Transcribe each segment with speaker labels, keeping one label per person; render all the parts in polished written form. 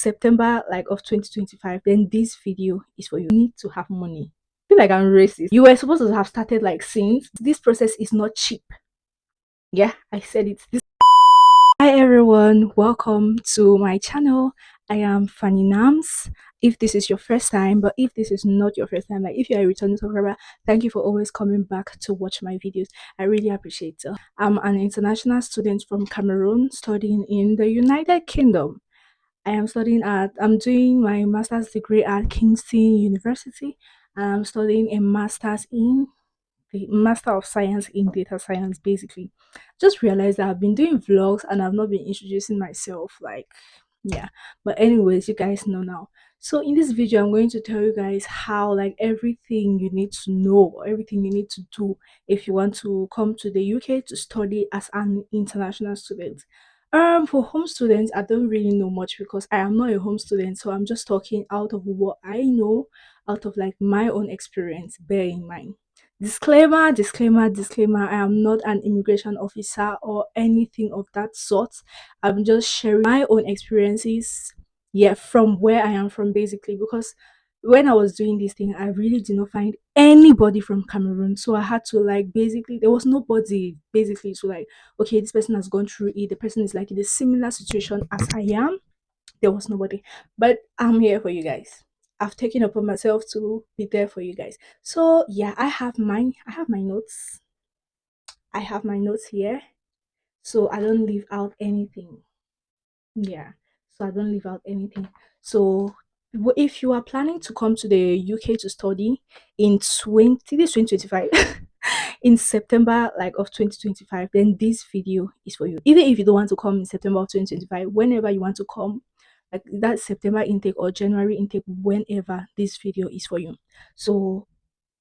Speaker 1: September like of 2025, then this video is for you. You need to have money. I feel like I'm racist. You were supposed to have started like since. This process is not cheap. Yeah, I said it. Hi everyone, welcome to my channel. I am Fanny Nams. If this is your first time, but if this is not your first time, like if you're a returning subscriber, thank you for always coming back to watch my videos. I really appreciate it. I'm an international student from Cameroon studying in the United Kingdom. I'm doing my master's degree at Kingston University. I'm studying a master's in the Master of Science in Data Science, basically. Just realized that I've been doing vlogs and I've not been introducing myself. Like, yeah. But, anyways, you guys know now. So, in this video, I'm going to tell you guys how, like, everything you need to know, everything you need to do if you want to come to the UK to study as an international student. For home students, I don't really know much because I am not a home student, so I'm just talking out of what I know, out of like my own experience. Bear in mind. Disclaimer, disclaimer, disclaimer. I am not an immigration officer or anything of that sort. I'm just sharing my own experiences, yeah, from where I am from basically. Because when I was doing this thing, I really did not find anybody from Cameroon. So I had to like basically, there was nobody basically to like, okay, this person has gone through it. The person is like in a similar situation as I am. There was nobody, but I'm here for you guys. I've taken upon myself to be there for you guys. So yeah, I have my notes. I have my notes here, so I don't leave out anything. Yeah, so I don't leave out anything. So if you are planning to come to the UK to study in 2025 in September like of 2025, then this video is for you. Even if you don't want to come in September of 2025, whenever you want to come, like that September intake or January intake, whenever, this video is for you. So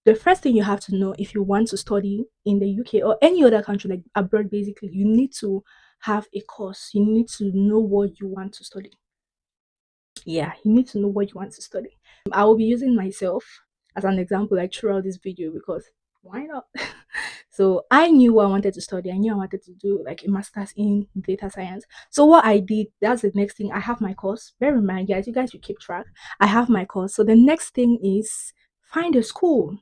Speaker 1: the first thing you have to know if you want to study in the UK or any other country like abroad, basically, you need to have a course. You need to know what you want to study. Yeah, you need to know what you want to study. I will be using myself as an example like throughout this video because why not? So I knew what I wanted to study. I knew I wanted to do like a master's in data science. So what I did, that's the next thing. I have my course. Bear in mind, guys, you guys should keep track. I have my course. So the next thing is find a school.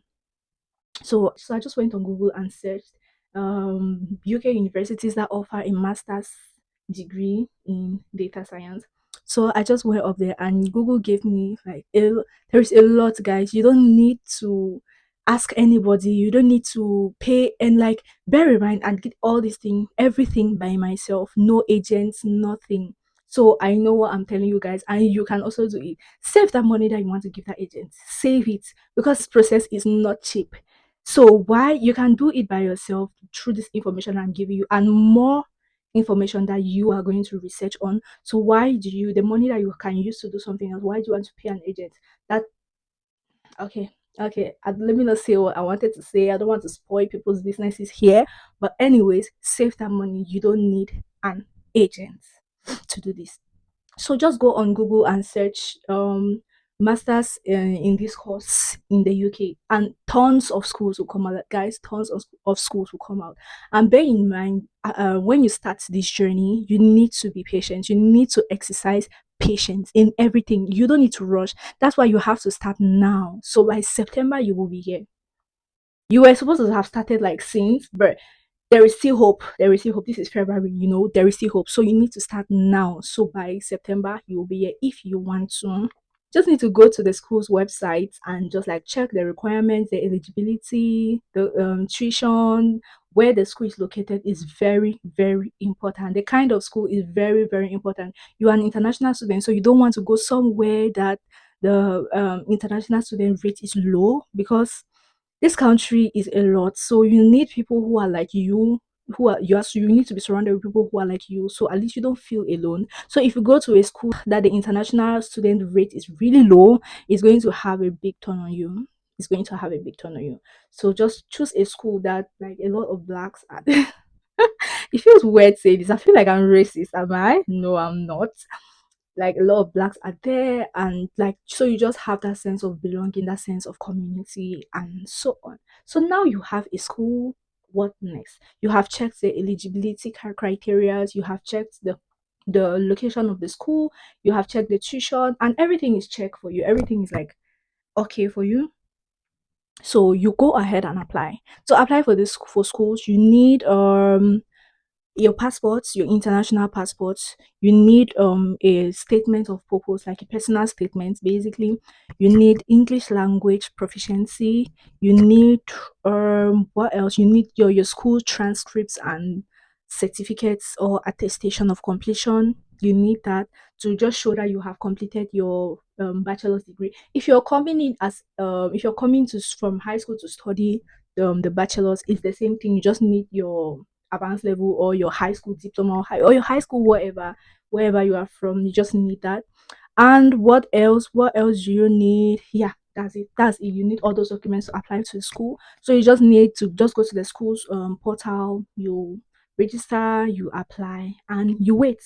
Speaker 1: So I just went on Google and searched UK universities that offer a master's degree in data science. So I just went up there and Google gave me like there's a lot, guys. You don't need to ask anybody, you don't need to pay, and like bear in mind and get all these things, everything by myself, no agents, nothing. So I know what I'm telling you guys, and you can also do it. Save that money that you want to give that agent, save it, because this process is not cheap. So why you can do it by yourself through this information I'm giving you and more information that you are going to research on. So why do you the money that you can use to do something else? Why do you want to pay an agent? That okay, okay. Let me not say what I wanted to say. I don't want to spoil people's businesses here. But anyways, save that money. You don't need an agent to do this. So just go on Google and search masters in this course in the UK, and tons of schools will come out, guys. Tons of schools will come out. And bear in mind, when you start this journey, you need to be patient. You need to exercise patience in everything. You don't need to rush. That's why you have to start now. So by September, you will be here. You were supposed to have started like since, but there is still hope. There is still hope. This is February, there is still hope. So you need to start now. So by September, you will be here if you want to. Just need to go to the school's website and just like check the requirements, the eligibility, the tuition, where the school is located is very, very important. The kind of school is very, very important. You are an international student, so you don't want to go somewhere that the international student rate is low, because this country is a lot. So you need people who are like you, you need to be surrounded with people who are like you, so at least you don't feel alone. So if you go to a school that the international student rate is really low, it's going to have a big turn on you. It's going to have a big turn on you. So just choose a school that like a lot of blacks are. It feels weird saying this. I feel like I'm racist. Am I? No, I'm not. Like a lot of blacks are there, and like so you just have that sense of belonging, that sense of community, and so on. So now you have a school. What next? You have checked the eligibility criteria, you have checked the the location of the school, you have checked the tuition, and everything is checked for you. Everything is like okay for you. So you go ahead and apply. To apply for this for schools, you need your passports, your international passports. You need a statement of purpose, like a personal statement. Basically, you need English language proficiency. You need what else? You need your school transcripts and certificates or attestation of completion. You need that to just show that you have completed your bachelor's degree. If you're coming in as if you're coming to from high school to study the bachelor's, it's the same thing. You just need your advanced level or your high school diploma or your high school whatever, wherever you are from. You just need that. And what else do you need? Yeah, that's it. You need all those documents to apply to the school. So you just need to just go to the school's portal, you register, you apply, and you wait.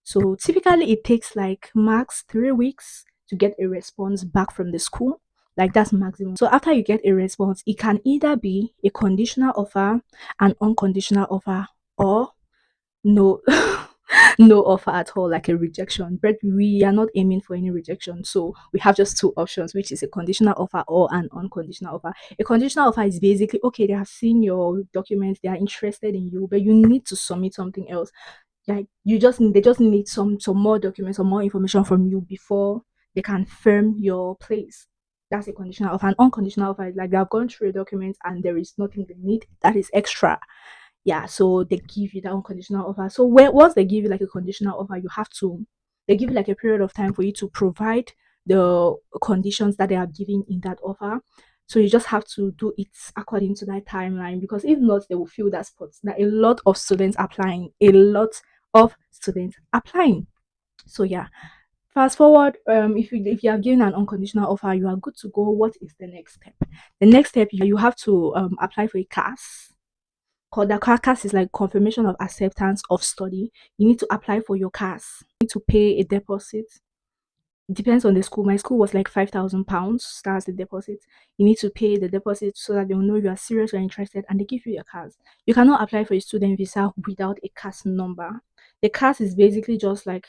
Speaker 1: So typically it takes like max 3 weeks to get a response back from the school. Like that's maximum. So after you get a response, it can either be a conditional offer, an unconditional offer, or no no offer at all, like a rejection. But we are not aiming for any rejection, so we have just two options, which is a conditional offer or an unconditional offer. A conditional offer is basically okay, they have seen your documents, they are interested in you, but you need to submit something else. Like they just need some more documents or more information from you before they can firm your place. That's a conditional offer. An unconditional offer is like they have gone through your documents and there is nothing they need that is extra. Yeah, so they give you that unconditional offer. So once they give you like a conditional offer, they give you like a period of time for you to provide the conditions that they are giving in that offer. So you just have to do it according to that timeline, because if not, they will fill that spot. That a lot of students applying, a lot of students applying. So yeah, fast forward, if you are given an unconditional offer, you are good to go. What is the next step? The next step, you have to apply for a CAS. Called the CAS is like confirmation of acceptance of study. You need to apply for your CAS. You need to pay a deposit. It depends on the school. My school was like £5,000. That's the deposit. You need to pay the deposit so that they'll know you are serious or interested, and they give you your CAS. You cannot apply for a student visa without a CAS number. The CAS is basically just like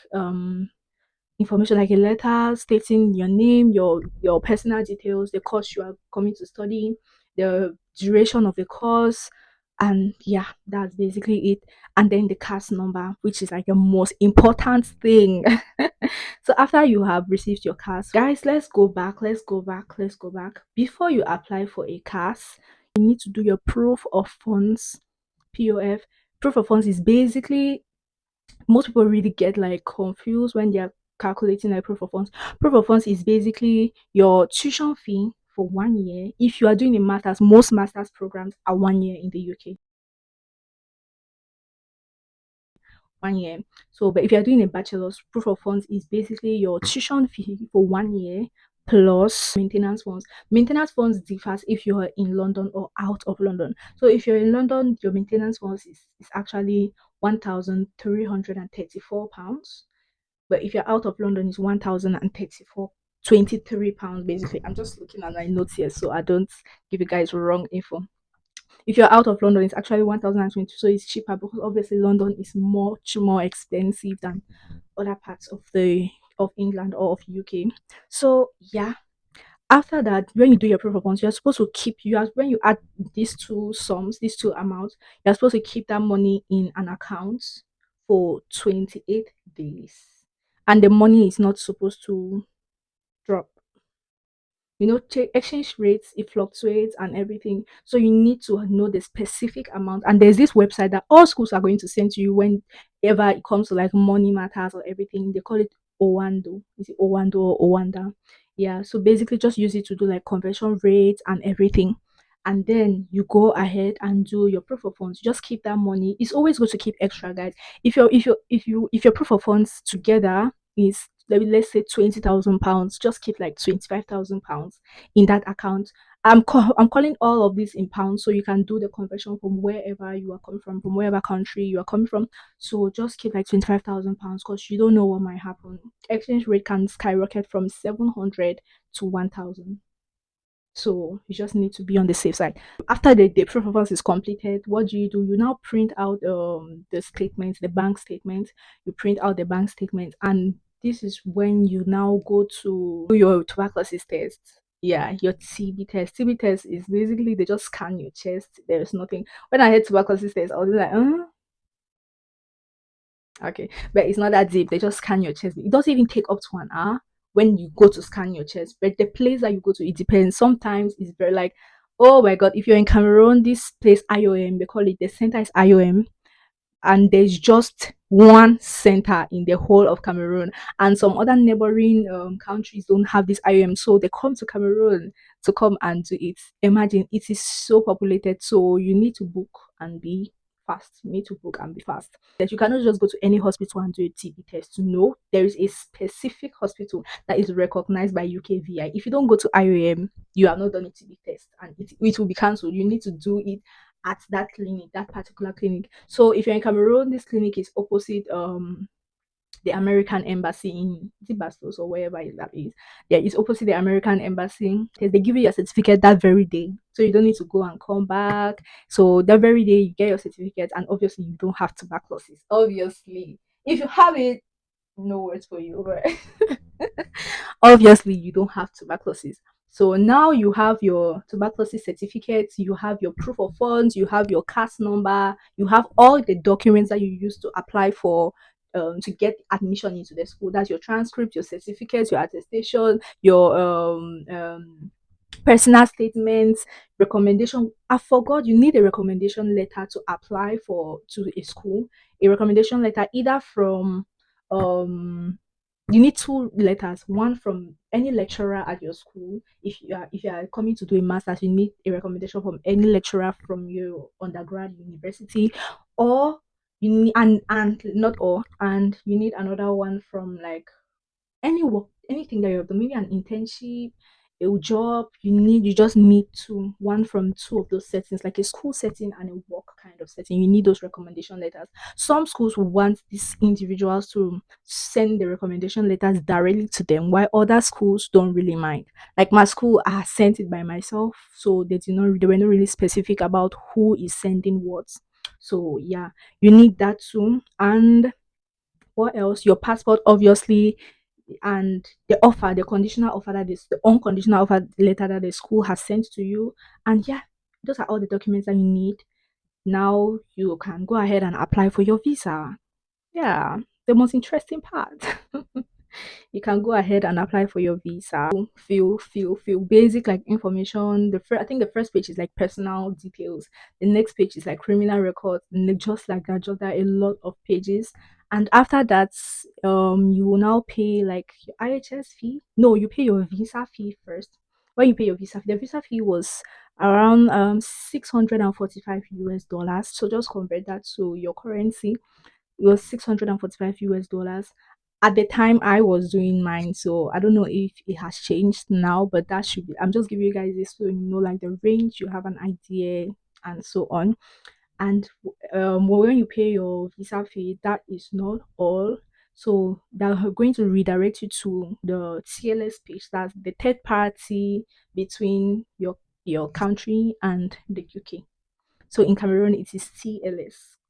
Speaker 1: information, like a letter stating your name, your personal details, the course you are coming to study, the duration of the course, and yeah, that's basically it. And then the CAS number, which is like the most important thing. So after you have received your CAS, guys, let's go back. Before you apply for a CAS, you need to do your proof of funds, POF. Proof of funds is basically, most people really get like confused when they are calculating like proof of funds. Proof of funds is basically your tuition fee for 1 year. If you are doing a master's, most master's programs are 1 year in the UK. 1 year. So, but if you're doing a bachelor's, proof of funds is basically your tuition fee for 1 year plus maintenance funds. Maintenance funds differs if you're in London or out of London. So if you're in London, your maintenance funds is actually £1,334. But if you're out of London, it's 1,034 £23 basically. I'm just looking at my notes here so I don't give you guys wrong info. If you're out of London, it's actually 1,020, so it's cheaper because obviously London is much more expensive than other parts of England or of UK. So yeah, after that, when you do your proof of funds, you're supposed to keep you are when you add these two sums, these two amounts, you're supposed to keep that money in an account for 28 days. And the money is not supposed to drop. Exchange rates, it fluctuates and everything, so you need to know the specific amount. And there's this website that all schools are going to send to you whenever it comes to like money matters or everything. They call it Owando. Is it Owando or Owanda? Yeah, so basically just use it to do like conversion rates and everything, and then you go ahead and do your proof of funds. Just keep that money. It's always good to keep extra, guys. If your proof of funds together is, let's say, £20,000, just keep like £25,000 in that account. I'm calling all of this in pounds so you can do the conversion from wherever you are coming from wherever country you are coming from. So just keep like £25,000 because you don't know what might happen. Exchange rate can skyrocket from 700 to 1,000. So you just need to be on the safe side. After the proof of funds is completed, what do? You now print out the statements, the bank statements. You print out the bank statements, and this is when you now go to do your tuberculosis test. Yeah, your TB test. TB test is basically they just scan your chest. There's nothing. When I had tuberculosis test, I was like, okay, but it's not that deep. They just scan your chest. It doesn't even take up to an hour when you go to scan your chest. But the place that you go to, it depends. Sometimes it's very like, oh my god, if you're in Cameroon, this place IOM, they call it the center is IOM, and there's just one center in the whole of Cameroon, and some other neighboring countries don't have this IOM, so they come to Cameroon to come and do it. Imagine it is so populated, so you need to book and be fast. You need to book and be fast. That you cannot just go to any hospital and do a TB test. No, there is a specific hospital that is recognized by UKVI. If you don't go to IOM, you have not done a TB test, and it will be cancelled. You need to do it at that clinic, that particular clinic. So if you're in Cameroon, this clinic is opposite the American embassy in is it Bastos or wherever that is. Yeah, it's opposite the American embassy. They give you your certificate that very day. So you don't need to go and come back. So that very day you get your certificate, and obviously you don't have tuberculosis. Obviously. If you have it, no words for you, right? Obviously you don't have tuberculosis. So now you have your tuberculosis certificate, you have your proof of funds, you have your CAS number, you have all the documents that you use to apply for to get admission into the school. That's your transcript, your certificates, your attestation, your personal statements, recommendation. I forgot you need a recommendation letter to apply for to a school. A recommendation letter either from um you need two letters, one from any lecturer at your school. If you are coming to do a master's, you need a recommendation from any lecturer from your undergrad university, or you need and not all, and you need another one from like any work, anything that you have done, maybe an internship, a job, you just need two, one from two of those settings, like a school setting and a work kind of setting. You need those recommendation letters. Some schools will want these individuals to send the recommendation letters directly to them, while other schools don't really mind. Like my school, I sent it by myself, so they were not really specific about who is sending what. So yeah, you need that too. And what else? Your passport, obviously, and the offer, the conditional offer that is the unconditional offer letter that the school has sent to you. And yeah, those are all the documents that you need. Now you can go ahead and apply for your visa. Yeah, the most interesting part. You can go ahead and apply for your visa. Feel basic like information. I think the first page is like personal details. The next page is like criminal records. And then just like that, just that a lot of pages. And after that, you will now pay like your IHS fee. No, you pay your visa fee first. When you pay your visa fee, the visa fee was around 645 US dollars. So just convert that to your currency. It was 645 US dollars at the time I was doing mine. So I don't know if it has changed now, but that should be. I'm just giving you guys this so you know like the range, you have an idea, and so on. And when you pay your visa fee, that is not all. So they're going to redirect you to the TLS page. That's the third party between your country and the UK. So in Cameroon, it is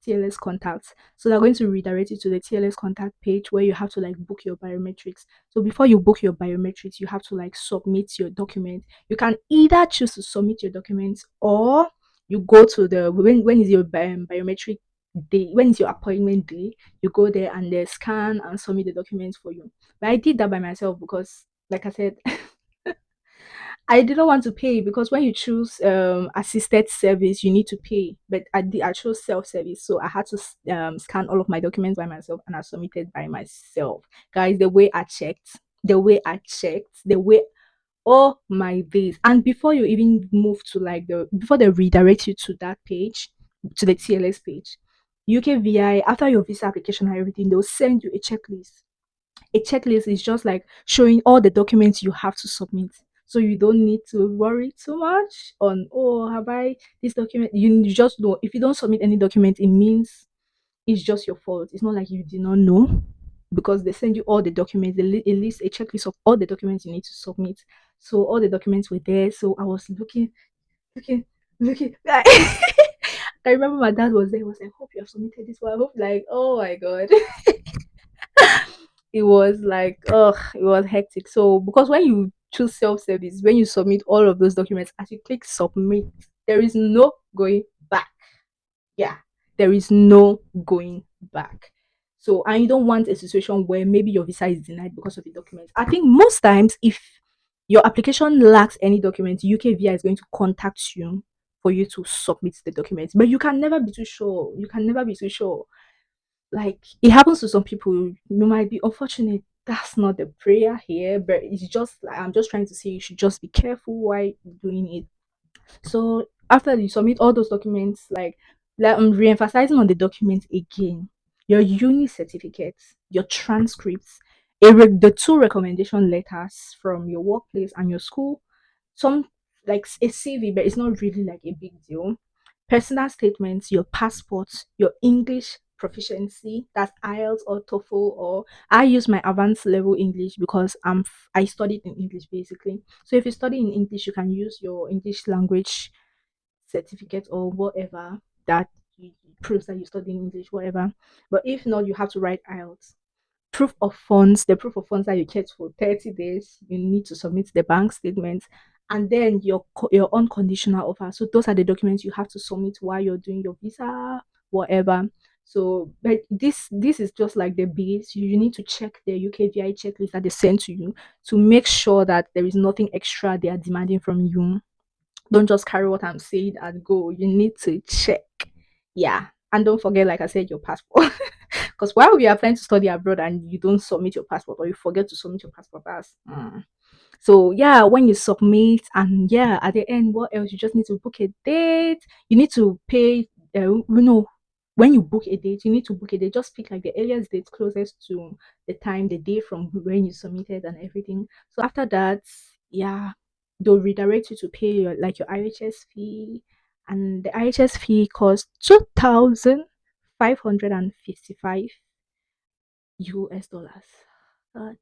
Speaker 1: TLS contacts. So they're going to redirect you to the TLS contact page where you have to like book your biometrics. So before you book your biometrics, you have to like submit your document. You can either choose to submit your documents, or you go to the when is your biometric day, when is your appointment day, you go there and they scan and submit the documents for you. But I did that by myself because like I said, I didn't want to pay because when you choose assisted service, you need to pay. But I chose self service, so I had to scan all of my documents by myself and I submitted by myself. Guys, the way oh my days! And before you even move to like before they redirect you to that page, to the TLS page, UKVI after your visa application and everything, they'll send you a checklist. A checklist is just like showing all the documents you have to submit, so you don't need to worry too much on, oh, have I this document. You just know if you don't submit any document, it means it's just your fault. It's not like you did not know. because they send you all the documents. They list a checklist of all the documents you need to submit. So all the documents were there. So I was looking, looking. I remember my dad was there. He was like, "Hope you have submitted this one." I hope, like, oh my god, it was like, ugh, it was hectic. So because when you choose self-service, when you submit all of those documents, as you click submit, there is no going back. Yeah, there is no going back. So, and you don't want a situation where maybe your visa is denied because of the documents. I think most times, if your application lacks any documents, UKVI is going to contact you for you to submit the documents. But you can never be too sure. You can never be too sure. Like, it happens to some people. You might be unfortunate. That's not the prayer here, but it's just like, I'm just trying to say you should just be careful while doing it. So after you submit all those documents, like I'm re-emphasizing on the documents again. Your uni certificates, your transcripts, the two recommendation letters from your workplace and your school, some like a CV, but it's not really like a big deal. Personal statements, your passports, your English proficiency, that's IELTS or TOEFL, or I use my advanced level English because I studied in English basically. So if you study in English, you can use your English language certificate or whatever that proves that you study in English, whatever. But if not, you have to write IELTS. Proof of funds, the proof of funds that you kept for 30 days, you need to submit the bank statement, and then your unconditional offer. So those are the documents you have to submit while you're doing your visa, whatever. So, but this is just like the base. You need to check the UKVI checklist that they send to you to make sure that there is nothing extra they are demanding from you. Don't just carry what I'm saying and go. You need to check. Yeah. And don't forget, like I said, your passport. Because while we are planning to study abroad and you don't submit your passport or you forget to submit your passport, so yeah, when you submit, and yeah, at the end, what else? You just need to book a date. You need to pay. When you book a date, you need to book a date. Just pick like the earliest date closest to the time, the day from when you submitted and everything. So after that, yeah, they'll redirect you to pay your IHS fee, and the IHS fee costs 2,555 US dollars. God.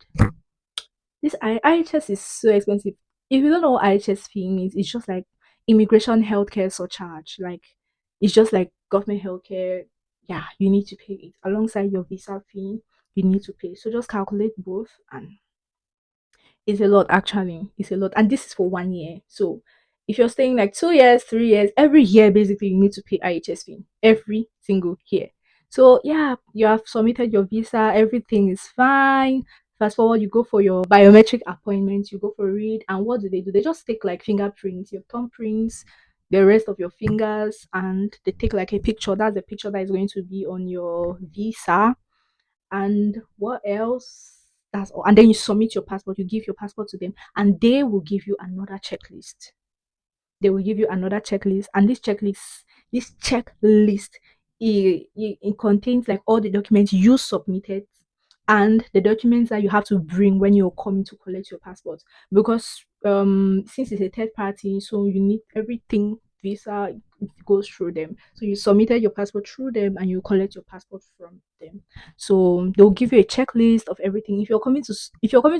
Speaker 1: This IHS is so expensive. If you don't know what IHS fee means, it's just like immigration healthcare surcharge. Like, it's just like government healthcare. Yeah, you need to pay it alongside your visa fee. You need to pay. So just calculate both, and it's a lot, actually. It's a lot. And this is for 1 year. So if you're staying like 2 years, 3 years, every year basically you need to pay IHS fee. Every single year. So yeah, you have submitted your visa, everything is fine. Fast forward, you go for your biometric appointment, you go for it, and what do? They just take like fingerprints, your thumbprints, the rest of your fingers, and they take like a picture. That's the picture that is going to be on your visa. And what else? That's all. And then you submit your passport, you give your passport to them, and they will give you another checklist. They will give you another checklist, and this checklist, it contains like all the documents you submitted and the documents that you have to bring when you're coming to collect your passport. Because since it's a third party, so you need everything, visa, it goes through them. So you submitted your passport through them and you collect your passport from them. So they'll give you a checklist of everything. If you're coming to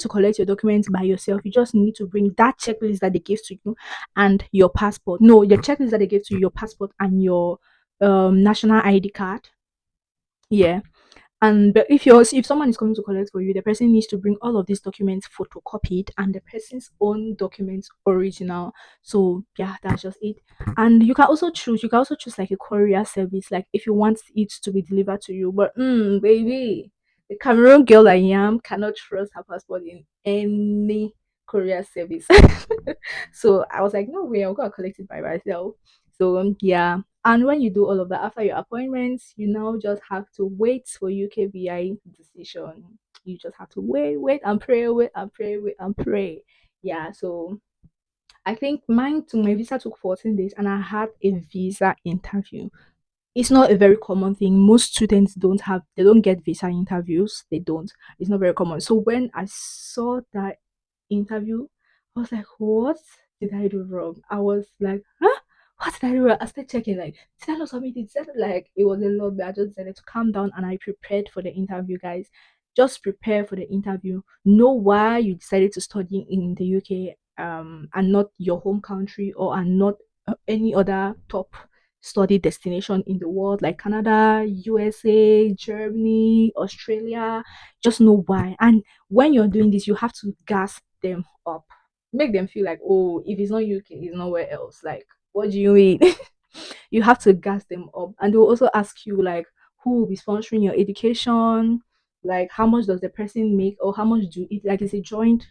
Speaker 1: collect your documents by yourself, you just need to bring that checklist that they gave to you and your passport. No, the checklist that they gave to you, your passport and your national ID card. Yeah. And but if someone is coming to collect for you, the person needs to bring all of these documents photocopied and the person's own documents original. So yeah, that's just it. And you can also choose like a courier service, like if you want it to be delivered to you. But baby, the Cameroon girl I am cannot trust her passport in any courier service. So I was like, no way, I'm gonna collect it by myself. So yeah. And when you do all of that after your appointments, you now just have to wait for UKVI decision. You just have to wait and pray, wait and pray, wait and pray. Yeah, so I think my visa took 14 days and I had a visa interview. It's not a very common thing. Most students they don't get visa interviews. They don't. It's not very common. So when I saw that interview, I was like, what did I do wrong? I was like, huh? What did I do wrong? I started checking, like, did I not submit it? Like, it was a lot, but I just decided to calm down and I prepared for the interview, guys. Just prepare for the interview. Know why you decided to study in the UK, and not your home country, or and not any other top study destination in the world like Canada, USA, Germany, Australia. Just know why. And when you're doing this, you have to gas them up. Make them feel like, oh, if it's not UK, it's nowhere else. Like, what do you mean? You have to gas them up. And they'll also ask you, like, who will be sponsoring your education, like how much does the person make, or how much do it, like it's a joint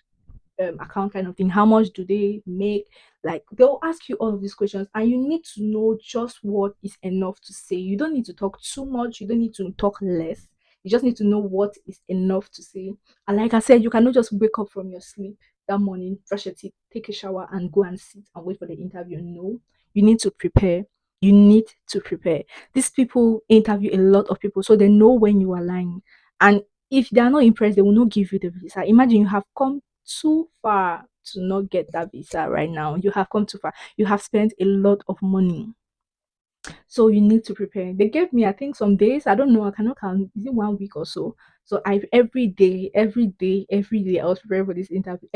Speaker 1: account kind of thing, how much do they make. Like, they'll ask you all of these questions, and you need to know just what is enough to say. You don't need to talk too much, you don't need to talk less. You just need to know what is enough to say. And like I said, you cannot just wake up from your sleep that morning, brush your teeth, take a shower, and go and sit and wait for the interview. No, you need to prepare. You need to prepare. These people interview a lot of people, so they know when you are lying. And if they are not impressed, they will not give you the visa. Imagine you have come too far to not get that visa right now. You have come too far. You have spent a lot of money. So you need to prepare. They gave me, I think, some days. I don't know. I cannot count. Is it 1 week or so? So I every day I was preparing for this interview.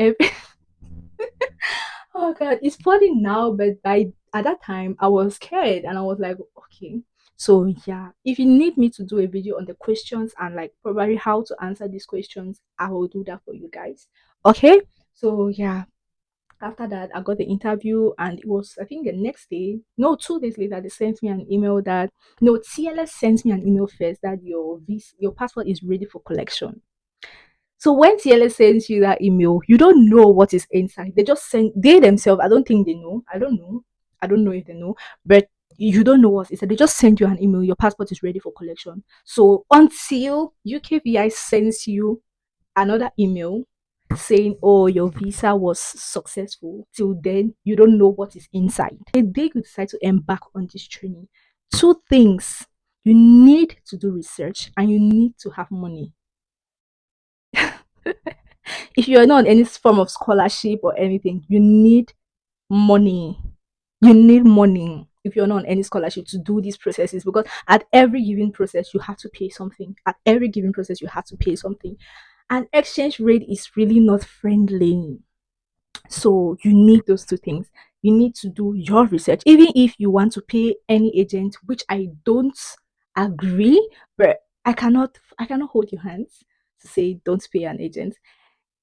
Speaker 1: Oh god, it's funny now, but by at that time I was scared and I was like, okay. So yeah, if you need me to do a video on the questions and like probably how to answer these questions, I will do that for you guys. Okay. So yeah, after that I got the interview, and it was, I think, the next day, no, 2 days later, they sent me an email that, no, TLS sent me an email first that your passport is ready for collection. So when TLS sends you that email, you don't know what is inside. They just send, they themselves, I don't think they know. I don't know. I don't know if they know, but you don't know what's inside. They just send you an email. Your passport is ready for collection. So until UKVI sends you another email saying, oh, your visa was successful, till then you don't know what is inside. The day you decide to embark on this training, two things: you need to do research and you need to have money. If you're not on any form of scholarship or anything, you need money. You need money if you're not on any scholarship to do these processes, because at every given process you have to pay something. At every given process you have to pay something. And exchange rate is really not friendly. So you need those two things. You need to do your research. Even if you want to pay any agent, which I don't agree, but I cannot hold your hands to say don't pay an agent.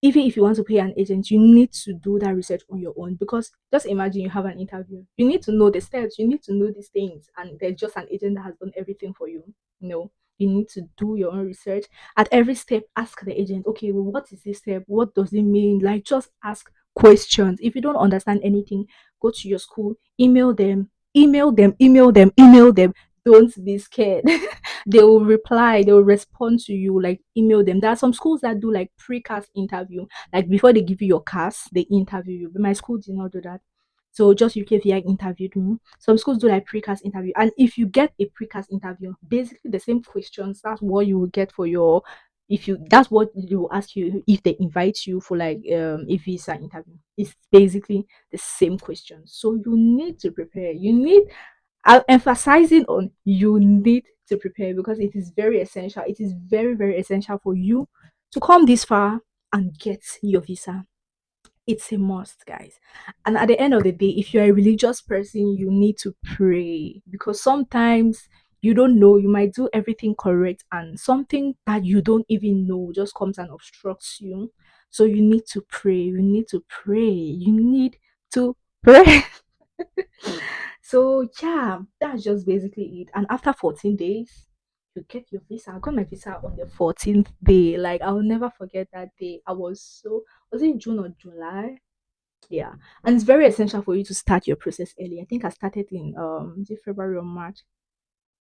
Speaker 1: Even if you want to pay an agent, you need to do that research on your own, because just imagine you have an interview. You need to know the steps, you need to know these things, and there's just an agent that has done everything for you. No, you need to do your own research. At every step, ask the agent, okay, well, what is this step? What does it mean? Like, just ask questions. If you don't understand anything, go to your school, email them, email them, email them, email them. Don't be scared. They will reply, they will respond to you. Like, email them. There are some schools that do like precast interview, like before they give you your cast they interview you, but my school did not do that. So just UKVI interviewed me. Some schools do like precast interview, and if you get a precast interview, basically the same questions, that's what you will get for your, if you, that's what they will ask you if they invite you for like a visa interview. It's basically the same questions. So you need to prepare. You need, I'm emphasizing on you need to prepare, because it is very essential. It is very, very essential for you to come this far and get your visa. It's a must, guys. And at the end of the day, if you're a religious person, you need to pray, because sometimes you don't know, you might do everything correct and something that you don't even know just comes and obstructs you. So you need to pray. You need to pray. You need to pray. So yeah, that's just basically it. And after 14 days, you get your visa. I got my visa on the 14th day. Like, I'll never forget that day. I was so, was it June or July? Yeah. And it's very essential for you to start your process early. I think I started in is it February or March?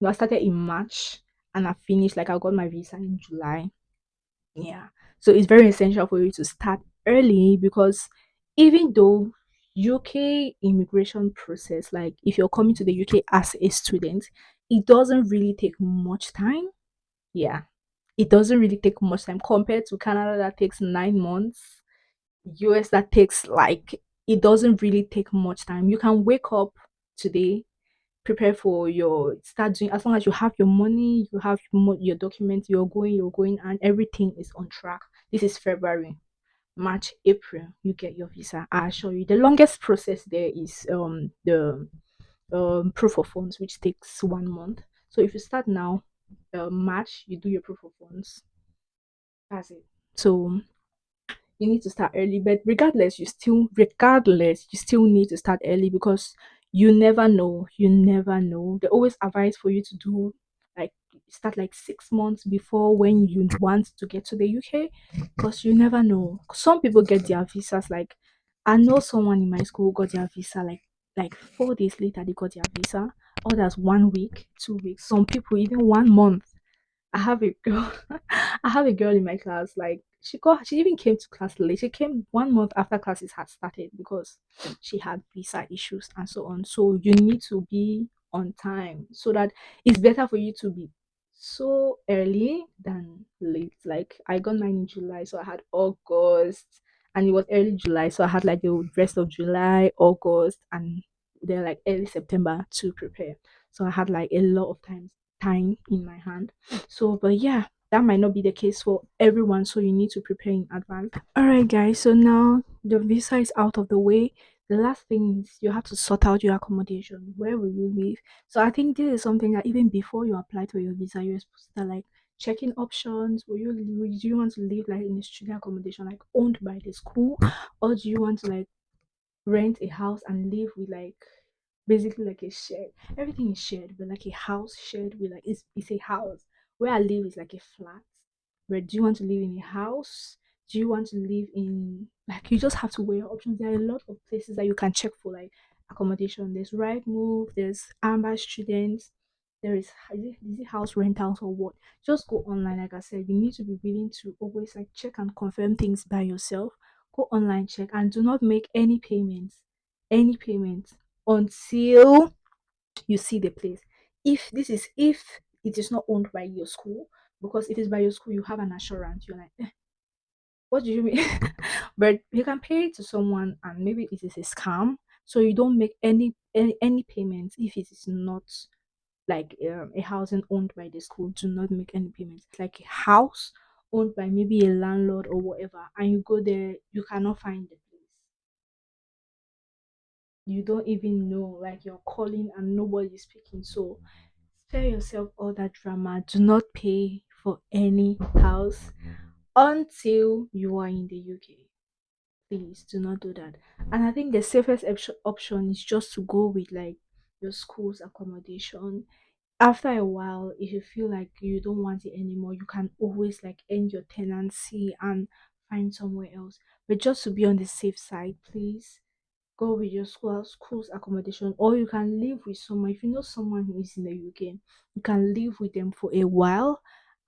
Speaker 1: No, I started in March and I finished, like, I got my visa in July. Yeah. So it's very essential for you to start early, because even though UK immigration process, like if you're coming to the UK as a student, it doesn't really take much time. Yeah. It doesn't really take much time compared to Canada that takes 9 months, US that takes like, it doesn't really take much time. You can wake up today, prepare for your start doing, as long as you have your money, you have your documents, you're going, and everything is on track. This is February, March, April, you get your visa. I assure you, the longest process there is the proof of funds, which takes 1 month. So if you start now, March, you do your proof of funds. That's it. So you need to start early, but regardless you still need to start early, because you never know. They always advise for you to do like start like 6 months before when you want to get to the UK, because you never know. Some people get their visas like, I know someone in my school got their visa like 4 days later they got their visa. Others 1 week, 2 weeks, some people even 1 month. I have a girl. I have a girl in my class. Like she even came to class late. She came 1 month after classes had started because she had visa issues and so on. So you need to be on time so that it's better for you to be so early than late. Like I got mine in July, so I had August, and it was early July, so I had like the rest of July, August, and then like early September to prepare. So I had like a lot of time in my hand. So, but yeah, that might not be the case for everyone. So you need to prepare in advance. All right, guys. So now the visa is out of the way. The last thing is you have to sort out your accommodation. Where will you live? So I think this is something that even before you apply for your visa, you're supposed to like checking options. Do you want to live like in a student accommodation, like owned by the school, or do you want to like rent a house and live with like basically like a shared, everything is shared, but like a house shared with like it's a house. Where I live is like a flat. But do you want to live in a house? Do you want to live in like, you just have to weigh your options. There are a lot of places that you can check for like accommodation. There's Right Move, there's Amber Students, there is it house rentals or what? Just go online. Like I said, you need to be willing to always like check and confirm things by yourself. Go online, check, and do not make any payments until you see the place. If it is not owned by your school, because if it's by your school, you have an assurance. You're like, what do you mean? But you can pay it to someone, and maybe it is a scam. So you don't make any payments if it is not like a housing owned by the school. Do not make any payments. It's like a house owned by maybe a landlord or whatever, and you go there, you cannot find the place. You don't even know, like you're calling and nobody's speaking. So spare yourself all that drama. Do not pay for any house until you are in the UK. Please do not do that. And I think the safest option is just to go with like your school's accommodation. After a while, if you feel like you don't want it anymore, you can always like end your tenancy and find somewhere else. But just to be on the safe side, please go with your school's accommodation, or you can live with someone. If you know someone who is in the UK, you can live with them for a while,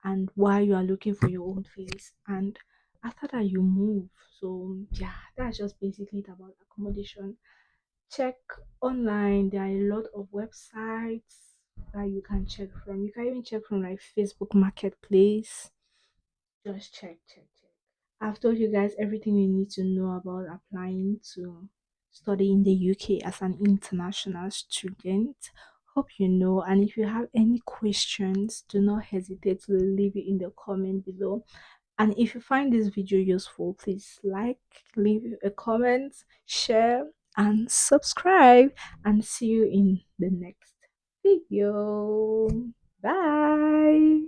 Speaker 1: and while you are looking for your own place, and after that you move. So yeah, that's just basically it about accommodation. Check online. There are a lot of websites that you can check from. You can even check from like Facebook Marketplace. Just check. I've told you guys everything you need to know about applying to study in the UK as an international student. Hope you know. And if you have any questions, do not hesitate to leave it in the comment below. And if you find this video useful, please like, leave a comment, share, and subscribe. And see you in the next video. Bye.